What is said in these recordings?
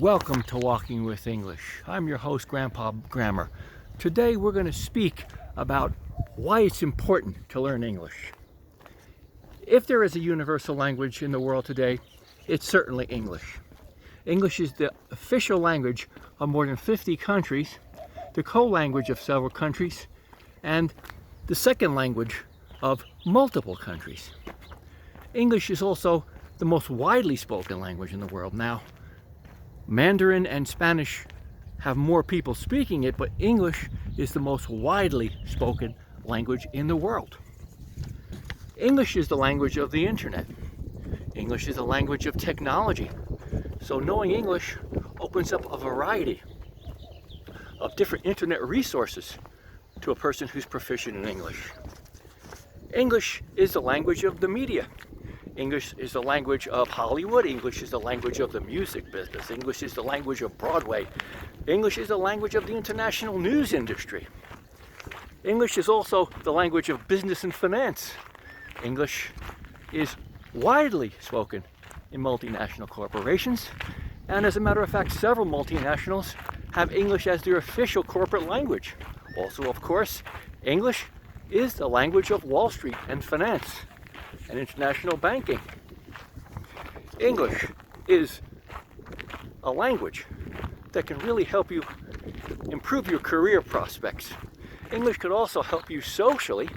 Welcome to Walking with English. I'm your host, Grandpa Grammar. Today we're going to speak about why it's important to learn English. If there is a universal language in the world today, it's certainly English. English is the official language of more than 50 countries, the co-language of several countries, and the second language of multiple countries. English is also the most widely spoken language in the world now. Mandarin and Spanish have more people speaking it, but English is the most widely spoken language in the world. English is the language of the internet. English is the language of technology. So knowing English opens up a variety of different internet resources to a person who's proficient in English. English is the language of the media. English is the language of Hollywood. English is the language of the music business. English is the language of Broadway. English is the language of the international news industry. English is also the language of business and finance. English is widely spoken in multinational corporations. And as a matter of fact, several multinationals have English as their official corporate language. Also, of course, English is the language of Wall Street and finance and international banking. English is a language that can really help you improve your career prospects. English could also help you socially,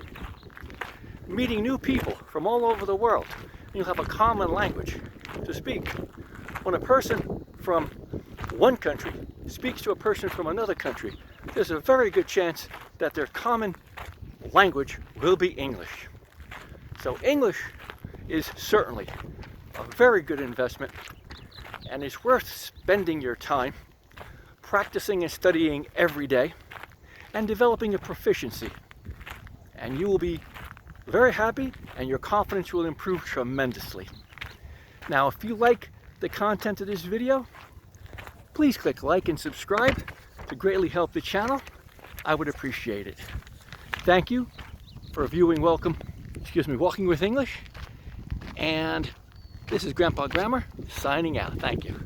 meeting new people from all over the world. You'll have a common language to speak. When a person from one country speaks to a person from another country, there's a very good chance that their common language will be English. So English is certainly a very good investment, and it's worth spending your time practicing and studying every day and developing a proficiency. And you will be very happy, and your confidence will improve tremendously. Now, if you like the content of this video, please click like and subscribe to greatly help the channel. I would appreciate it. Thank you for viewing Walking with English. And this is Grandpa Grammar signing out. Thank you.